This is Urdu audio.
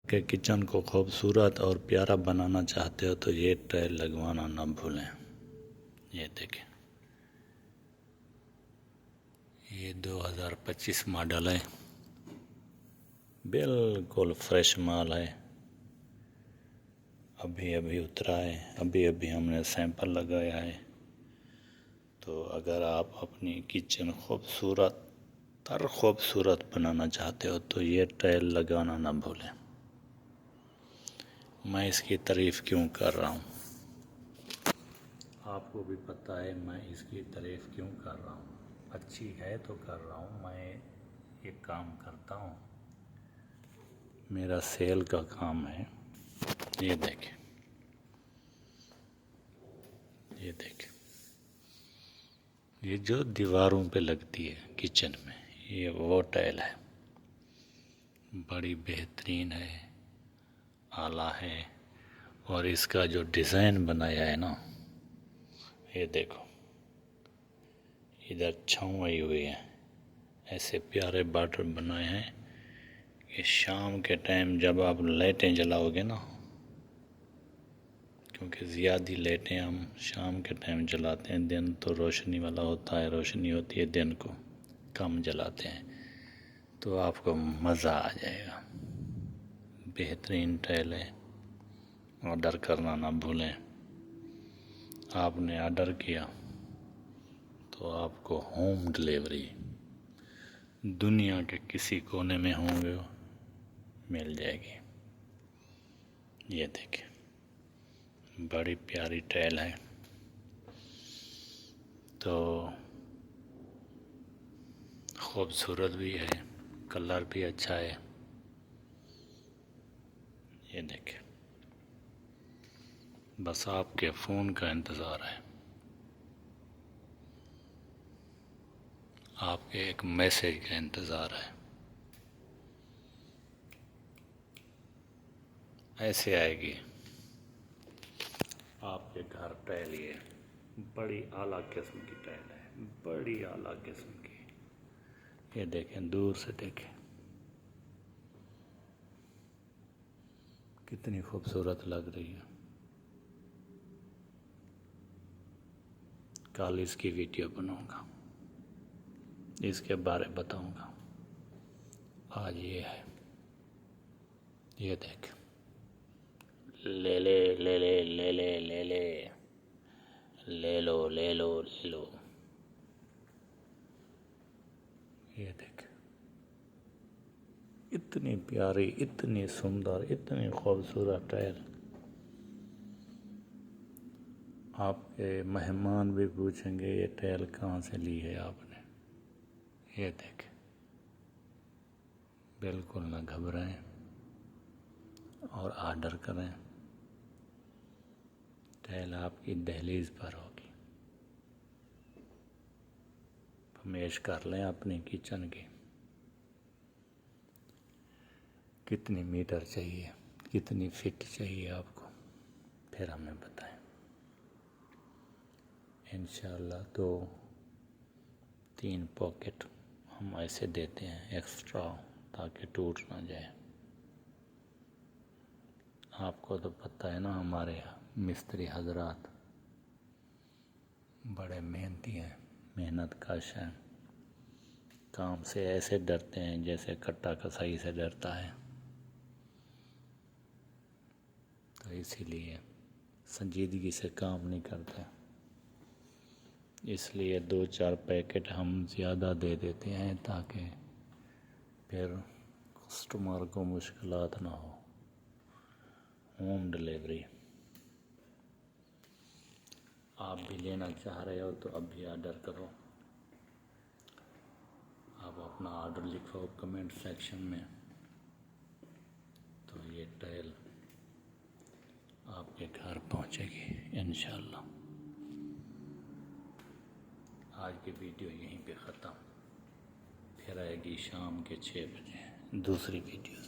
کہ کچن کو خوبصورت اور پیارا بنانا چاہتے ہو تو یہ ٹائل لگوانا نہ بھولیں۔ یہ دیکھیں، یہ 2025 ماڈل ہے، بالکل فریش مال ہے، ابھی اترا ہے، ابھی ہم نے سیمپل لگایا ہے۔ تو اگر آپ اپنی کچن خوبصورت بنانا چاہتے ہو تو یہ ٹائل لگانا نہ بھولیں۔ میں اس کی تعریف کیوں کر رہا ہوں، آپ کو بھی پتہ ہے میں اس کی تعریف کیوں کر رہا ہوں۔ اچھی ہے تو کر رہا ہوں، میں یہ کام کرتا ہوں، میرا سیل کا کام ہے۔ یہ دیکھیں، یہ جو دیواروں پہ لگتی ہے کچن میں، یہ وہ ٹائل ہے، بڑی بہترین ہے، اعلیٰ ہے۔ اور اس کا جو ڈیزائن بنایا ہے نا، یہ دیکھو، ادھر چھاؤں آئی ہوئی ہے، ایسے پیارے باٹر بنائے ہیں کہ شام کے ٹائم جب آپ لائٹیں جلاؤ گے نا، کیونکہ زیادہ لائٹیں ہم شام کے ٹائم جلاتے ہیں، دن تو روشنی والا ہوتا ہے، روشنی ہوتی ہے دن کو، کم جلاتے ہیں، تو آپ کو مزہ آ جائے گا۔ بہترین ٹائل ہے، آرڈر کرنا نہ بھولیں۔ آپ نے آرڈر کیا تو آپ کو ہوم ڈلیوری دنیا کے کسی کونے میں ہوں گے مل جائے گی۔ یہ دیکھیں، بڑی پیاری ٹائل ہے، تو خوبصورت بھی ہے، کلر بھی اچھا ہے۔ یہ دیکھیں، بس آپ کے فون کا انتظار ہے، آپ کے ایک میسیج کا انتظار ہے۔ ایسے آئے گی آپ کے گھر ٹائل، یہ بڑی اعلیٰ قسم کی ٹائل ہے، بڑی اعلیٰ قسم کی۔ یہ دیکھیں، دور سے دیکھیں کتنی خوبصورت لگ رہی ہے۔ کل اس کی ویڈیو بناؤں گا، اس کے بارے بتاؤں گا۔ آج یہ ہے، یہ دیکھ، لے لے لے لے لے لے لے لے لے لو لے لو لے لو۔ یہ دیکھ، اتنی پیاری، اتنی سندر، اتنی خوبصورت ٹائل، آپ کے مہمان بھی پوچھیں گے یہ ٹائل کہاں سے لی ہے آپ نے۔ یہ دیکھ، بالکل نہ گھبرائیں اور آرڈر کریں، ٹائل آپ کی دہلیز پر ہوگی۔ فرمائش کر لیں اپنی کچن کی، کتنی میٹر چاہیے، کتنی فٹ چاہیے آپ کو، پھر ہمیں بتائیں۔ انشاءاللہ 2-3 پاکٹ ہم ایسے دیتے ہیں ایکسٹرا، تاکہ ٹوٹ نہ جائے۔ آپ کو تو پتہ ہے نا، ہمارے مستری حضرات بڑے محنتی ہیں، محنت کش ہیں، کام سے ایسے ڈرتے ہیں جیسے کٹا کسائی سے ڈرتا ہے۔ تو اسی لیے سنجیدگی سے کام نہیں کرتے، اس لیے 2-4 پیکٹ ہم زیادہ دے دیتے ہیں تاکہ پھر کسٹمر کو مشکلات نہ ہو۔ ہوم ڈلیوری آپ بھی لینا چاہ رہے ہو تو اب بھی آرڈر کرو۔ آپ اپنا آرڈر لکھو کمنٹ سیکشن میں، تو یہ ٹائل آپ کے گھر پہنچے گی انشاءاللہ۔ آج کی ویڈیو یہیں پہ ختم، پھر آئے گی شام کے 6 بجے دوسری ویڈیو۔